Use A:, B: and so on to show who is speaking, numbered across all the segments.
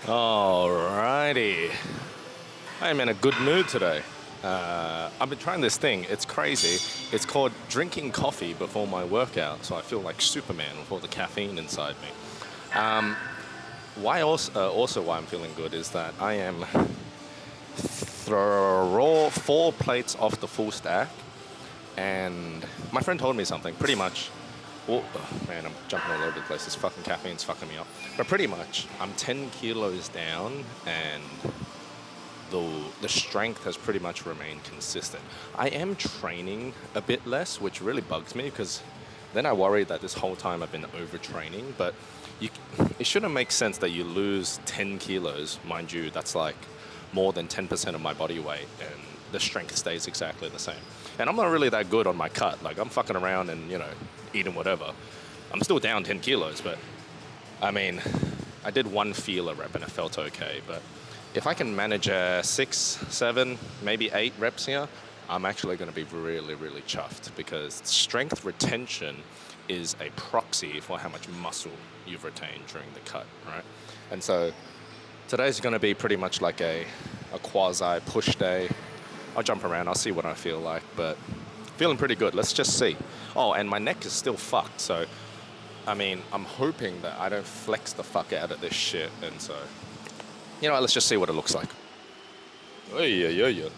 A: Alrighty. I'm in a good mood today. I've been trying this thing. It's crazy. It's called drinking coffee before my workout, so I feel like Superman with all the caffeine inside me. Also why I'm feeling good is that I am raw 4 plates off the full stack, and my friend told me something. Pretty much, oh man, I'm jumping all over the place. This fucking caffeine's fucking me up. But pretty much, I'm 10 kilos down, and the strength has pretty much remained consistent. I am training a bit less, which really bugs me because then I worry that this whole time I've been overtraining. But you, it shouldn't make sense that you lose 10 kilos, mind you. That's like more than 10% of my body weight, and the strength stays exactly the same. And I'm not really that good on my cut. Like I'm fucking around and eating whatever. I'm still down 10 kilos, but I mean, I did one feeler rep and it felt okay. But if I can manage 6, 7, maybe 8 reps here, I'm actually going to be really, really chuffed because strength retention is a proxy for how much muscle you've retained during the cut, right? And so today's going to be pretty much like a quasi push day. I'll jump around, I'll see what I feel like, but feeling pretty good. Let's just see. Oh, and my neck is still fucked, so I mean, I'm hoping that I don't flex the fuck out of this shit, and so, let's just see what it looks like. Oh, yeah, yeah, yeah.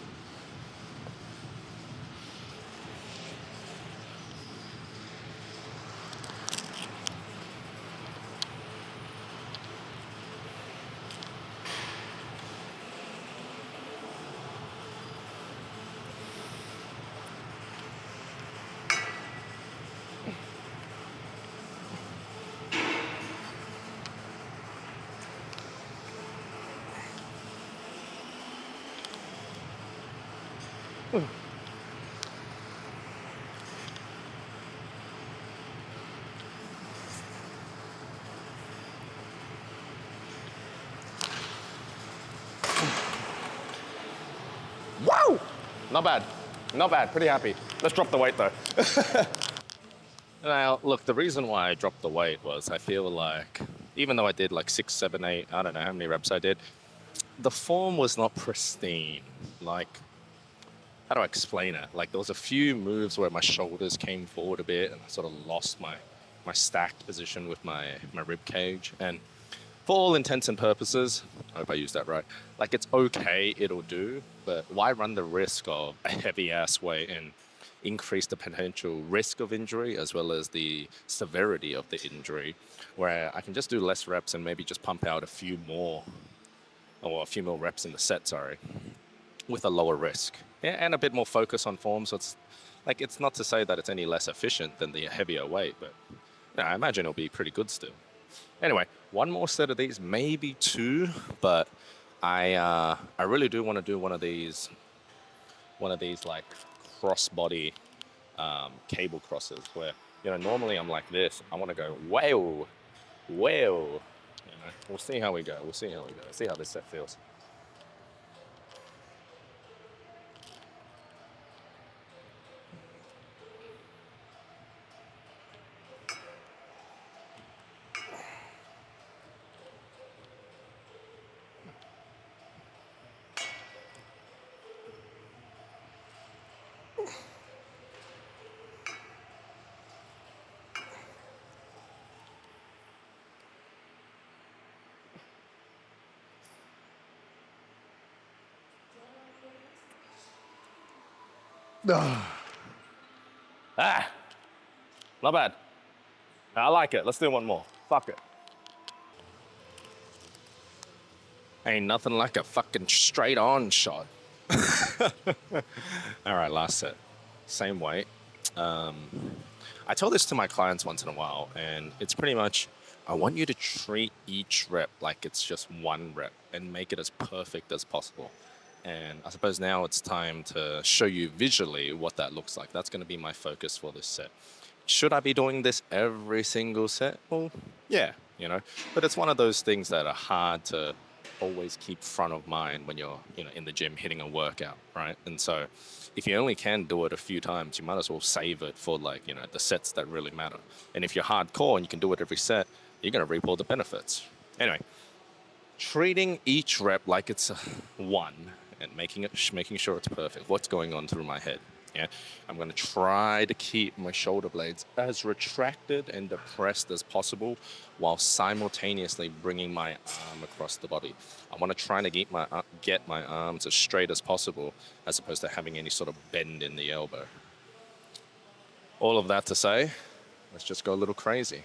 A: Wow! Not bad. Not bad. Pretty happy. Let's drop the weight though. Now, look, the reason why I dropped the weight was I feel like, even though I did like 6, 7, 8, I don't know how many reps I did, the form was not pristine. Like, how do I explain it? Like, there was a few moves where my shoulders came forward a bit and I sort of lost my stacked position with my rib cage. And for all intents and purposes, I hope I used that right. Like it's okay, it'll do, but why run the risk of a heavy ass weight and increase the potential risk of injury as well as the severity of the injury, where I can just do less reps and maybe just pump out a few more or a few more reps in the set, sorry, with a lower risk. Yeah, and a bit more focus on form. So it's not to say that it's any less efficient than the heavier weight, but I imagine it'll be pretty good still. Anyway, one more set of these, maybe two, but I really do want to do one of these like cross-body cable crosses where normally I'm like this. I want to go wow, wow. We'll see how we go. We'll see how we go. See how this set feels. Ah, not bad. I like it. Let's do one more. Fuck it. Ain't nothing like a fucking straight on shot. All right, last set. Same weight. I tell this to my clients once in a while, and it's pretty much I want you to treat each rep like it's just one rep and make it as perfect as possible. And I suppose now it's time to show you visually what that looks like. That's going to be my focus for this set. Should I be doing this every single set? Well, yeah, but it's one of those things that are hard to always keep front of mind when you're, in the gym hitting a workout, right? And so if you only can do it a few times, you might as well save it for like, the sets that really matter. And if you're hardcore and you can do it every set, you're going to reap all the benefits. Anyway, treating each rep like it's a one and making sure it's perfect. What's going on through my head? Yeah, I'm going to try to keep my shoulder blades as retracted and depressed as possible while simultaneously bringing my arm across the body. I want to try to get my arms as straight as possible as opposed to having any sort of bend in the elbow. All of that to say, let's just go a little crazy.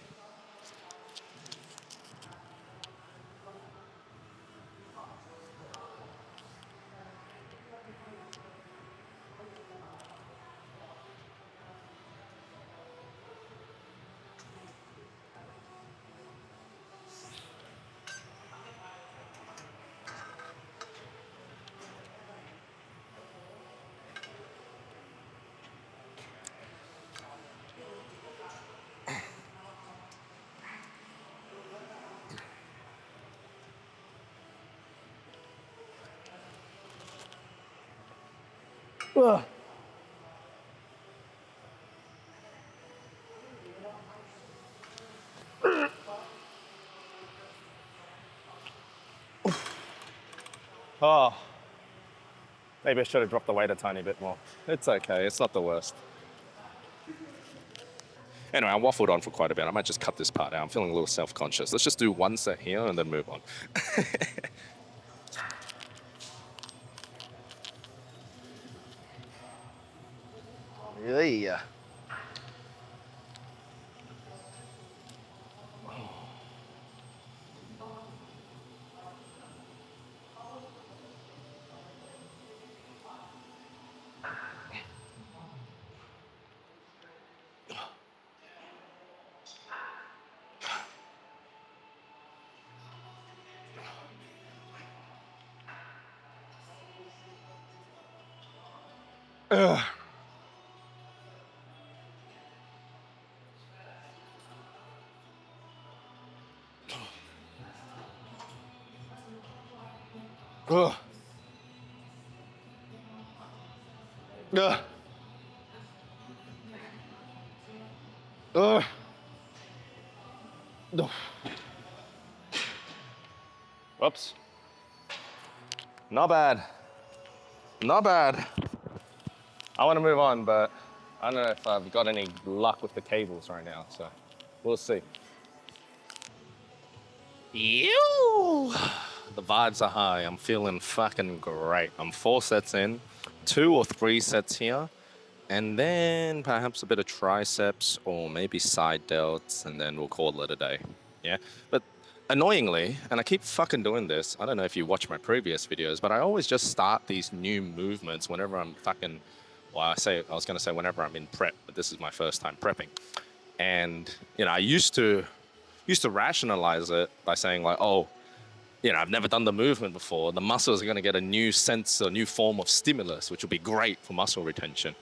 A: Oh, maybe I should have dropped the weight a tiny bit more. It's okay, it's not the worst. Anyway, I waffled on for quite a bit. I might just cut this part out. I'm feeling a little self-conscious. Let's just do one set here and then move on. Yeah. Ugh. Ugh. Ugh. Ugh. Whoops. Not bad. Not bad. I want to move on, but I don't know if I've got any luck with the cables right now, so we'll see. Ew. The vibes are high. I'm feeling fucking great. I'm 4 sets in, 2 or 3 sets here, and then perhaps a bit of triceps or maybe side delts, and then we'll call it a day. Yeah, but annoyingly, and I keep fucking doing this. I don't know if you watch my previous videos, but I always just start these new movements whenever I'm fucking. Well, I was gonna say whenever I'm in prep, but this is my first time prepping, and I used to rationalize it by saying like, oh, I've never done the movement before. The muscles are going to get a new sense, a new form of stimulus, which will be great for muscle retention.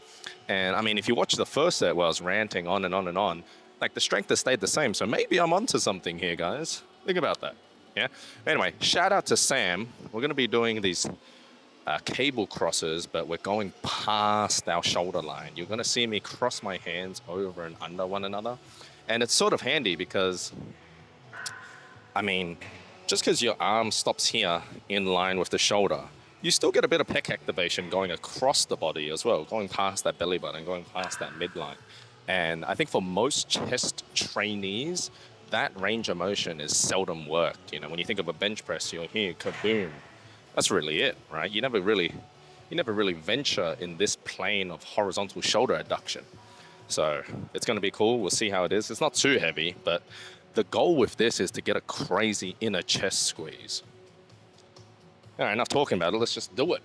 A: And I mean, if you watch the first set where I was ranting on and on and on, like the strength has stayed the same. So maybe I'm onto something here, guys. Think about that. Yeah. Anyway, shout out to Sam. We're going to be doing these cable crosses, but we're going past our shoulder line. You're going to see me cross my hands over and under one another. And it's sort of handy because I mean, just because your arm stops here in line with the shoulder, you still get a bit of pec activation going across the body as well, going past that belly button, going past that midline. And I think for most chest trainees, that range of motion is seldom worked. When you think of a bench press, you'll hear kaboom. That's really it, right? You never really venture in this plane of horizontal shoulder adduction. So it's going to be cool. We'll see how it is. It's not too heavy, but the goal with this is to get a crazy inner chest squeeze. All right, enough talking about it. Let's just do it.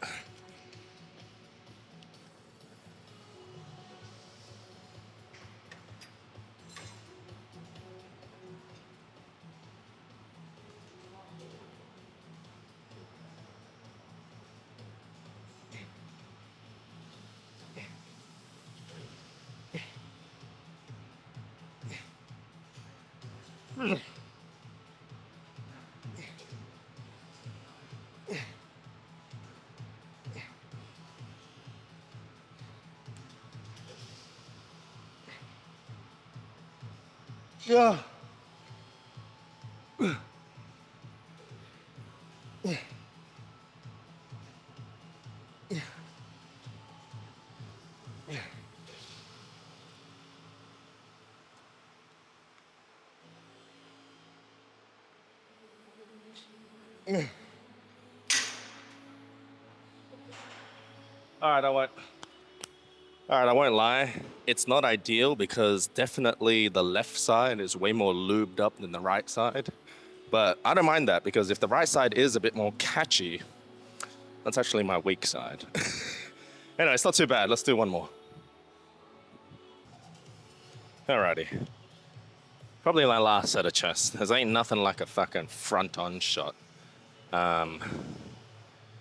A: Yeah. All right, I won't. All right, I won't lie. It's not ideal because definitely the left side is way more lubed up than the right side. But I don't mind that because if the right side is a bit more catchy, that's actually my weak side. Anyway, it's not too bad. Let's do one more. Alrighty. Probably my last set of chest. There ain't nothing like a fucking front-on shot.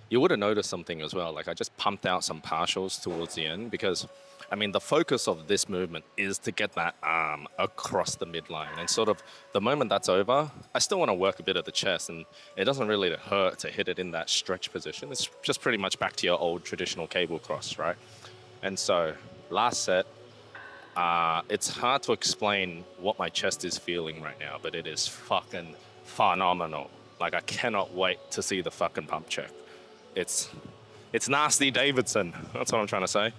A: You would have noticed something as well. Like I just pumped out some partials towards the end because, I mean, the focus of this movement is to get that arm across the midline. And sort of the moment that's over, I still want to work a bit of the chest, and it doesn't really hurt to hit it in that stretch position. It's just pretty much back to your old traditional cable cross, right? And so last set, it's hard to explain what my chest is feeling right now, but it is fucking phenomenal. Like I cannot wait to see the fucking pump check. It's it's nasty Davidson. That's what I'm trying to say.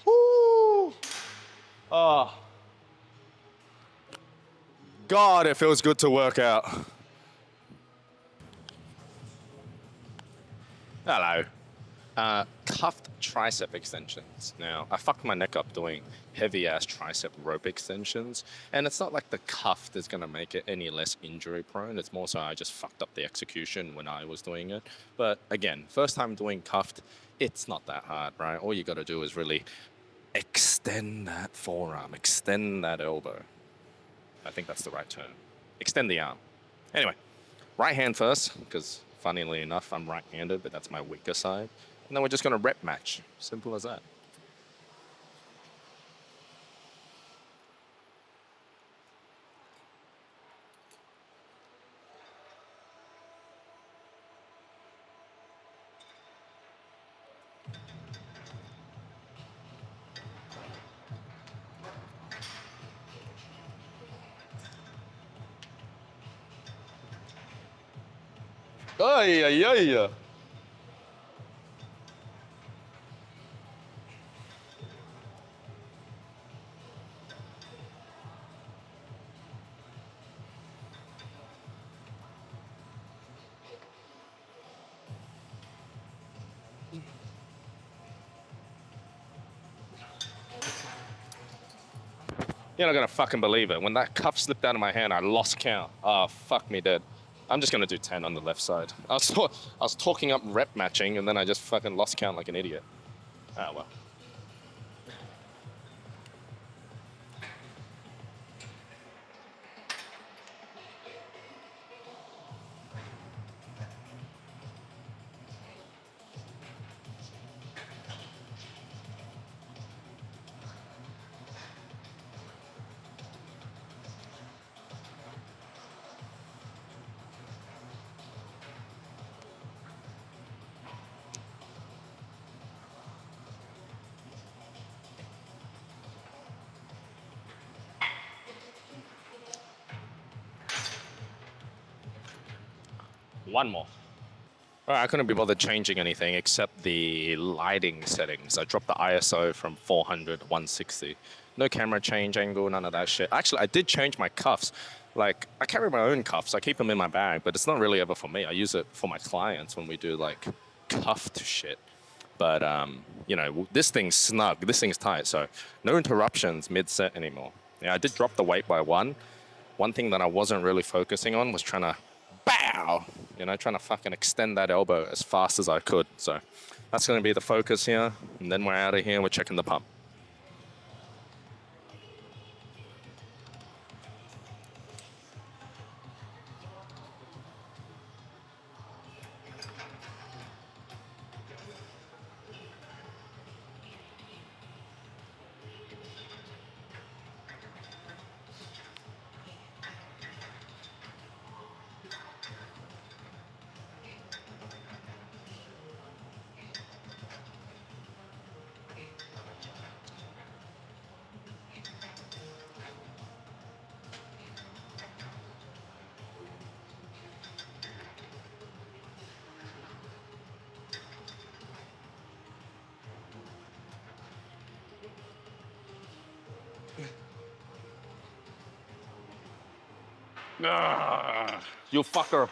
A: Woo! Oh, God, it feels good to work out. Hello. Cuffed tricep extensions. Now, I fucked my neck up doing heavy ass tricep rope extensions, and it's not like the cuff is gonna make it any less injury prone. It's more so I just fucked up the execution when I was doing it. But again, first time doing cuffed, it's not that hard, right? All you gotta do is really extend that forearm, extend that elbow. I think that's the right term. Extend the arm. Anyway, right hand first, because funnily enough, I'm right handed, but that's my weaker side. And then we're just going to rep match. Simple as that. Ay, ay, ay. You're not going to fucking believe it. When that cuff slipped out of my hand, I lost count. Oh, fuck me dead. I'm just going to do 10 on the left side. I was talking up rep matching, and then I just fucking lost count like an idiot. Ah, well. One more. All right, I couldn't be bothered changing anything except the lighting settings. I dropped the ISO from 400 to 160. No camera change angle, none of that shit. Actually, I did change my cuffs. Like, I carry my own cuffs. I keep them in my bag, but it's not really ever for me. I use it for my clients when we do, like, cuffed shit. But this thing's snug. This thing's tight. So no interruptions mid-set anymore. Yeah, I did drop the weight by one. One thing that I wasn't really focusing on was trying to bow, trying to fucking extend that elbow as fast as I could. So that's going to be the focus here. And then we're out of here. We're checking the pump. You fucker.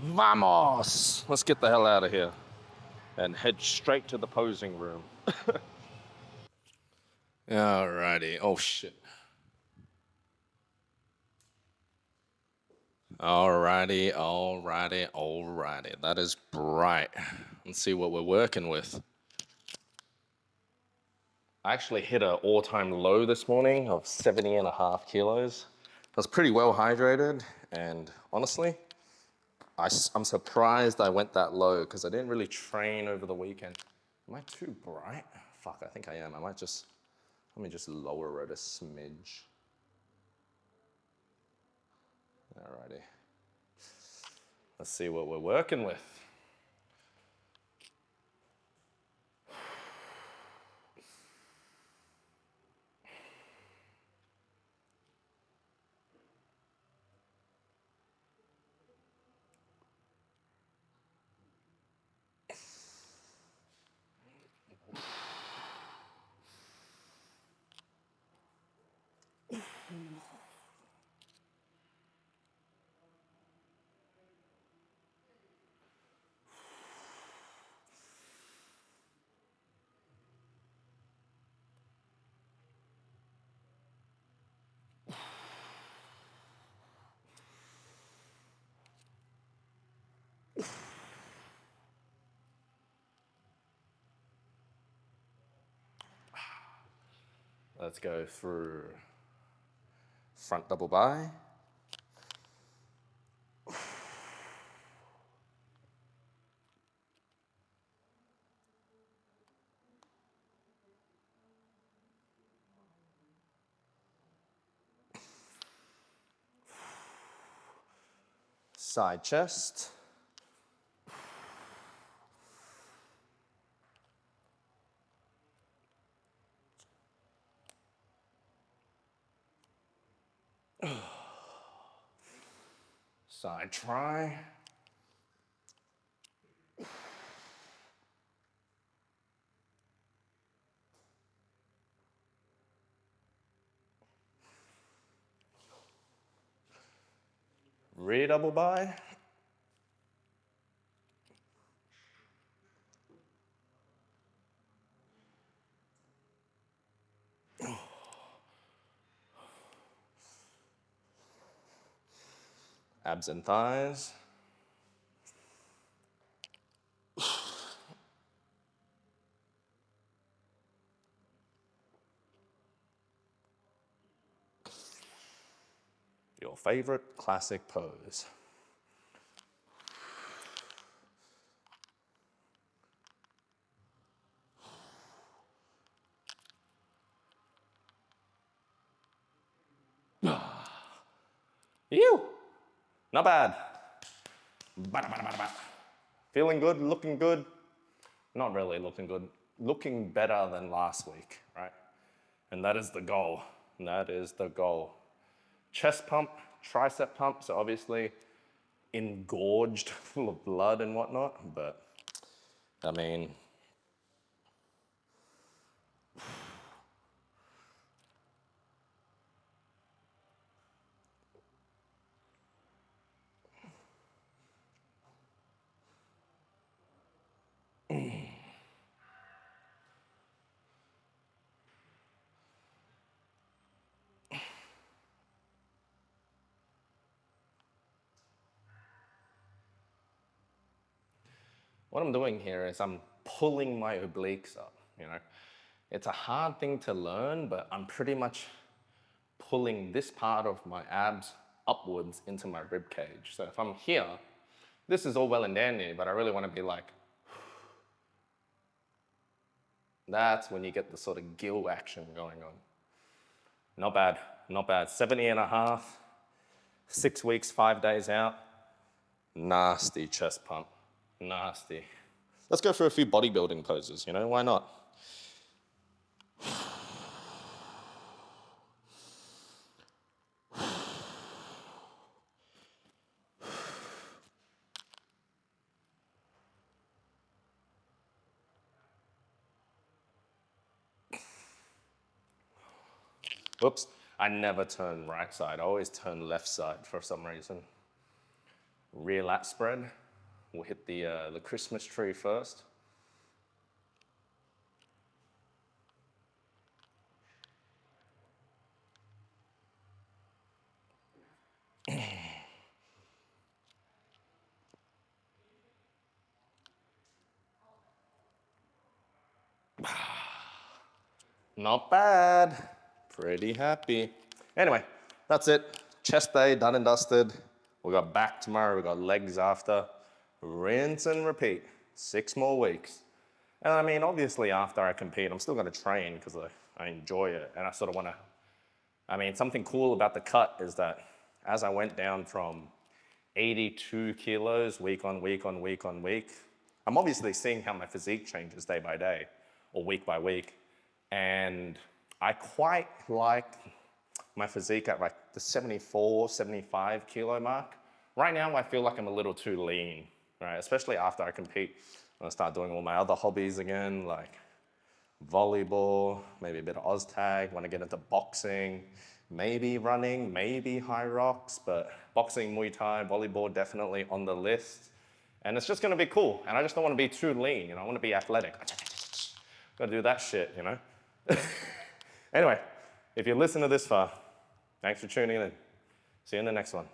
A: Vamos! Let's get the hell out of here and head straight to the posing room. Alrighty. Oh shit. Alrighty. That is bright. Let's see what we're working with. I actually hit an all-time low this morning of 70.5 kilos. I was pretty well hydrated, and honestly, I'm surprised I went that low because I didn't really train over the weekend. Am I too bright? Fuck, I think I am. Let me just lower it a smidge. Alrighty. Let's see what we're working with. Let's go through front double by. Side chest. Side try. Rear double by. Abs and thighs. Your favorite classic pose. Ew! Not bad. Bada, bada, bada, bada. Feeling good, looking good. Not really looking good. Looking better than last week, right? And that is the goal. That is the goal. Chest pump, tricep pump, so obviously engorged, full of blood and whatnot, but I mean, what I'm doing here is I'm pulling my obliques up, you know? It's a hard thing to learn, but I'm pretty much pulling this part of my abs upwards into my rib cage. So if I'm here, this is all well and dandy, but I really want to be like, that's when you get the sort of gill action going on. Not bad, not bad. 70 and a half, 6 weeks, 5 days out. Nasty chest pump, nasty. Let's go for a few bodybuilding poses, you know, why not? Whoops, I never turn right side. I always turn left side for some reason. Rear lat spread. We'll hit the Christmas tree first. Not bad. Pretty happy. Anyway, that's it. Chest day, done and dusted. We got back tomorrow, we got legs after. Rinse and repeat. 6 more weeks. And I mean, obviously after I compete, I'm still gonna train because I enjoy it. And I sort of wanna, I mean, something cool about the cut is that as I went down from 82 kilos week on week on week on week, I'm obviously seeing how my physique changes day by day or week by week. And I quite like my physique at like the 74, 75 kilo mark. Right now, I feel like I'm a little too lean, right? Especially after I compete. I'm gonna start doing all my other hobbies again, like volleyball, maybe a bit of OzTag, want to get into boxing, maybe running, maybe high rocks, but boxing, Muay Thai, volleyball, definitely on the list. And it's just gonna be cool. And I just don't wanna be too lean, you know, I wanna be athletic. Gotta do that shit, you know? Anyway, if you listen to this far, thanks for tuning in. See you in the next one.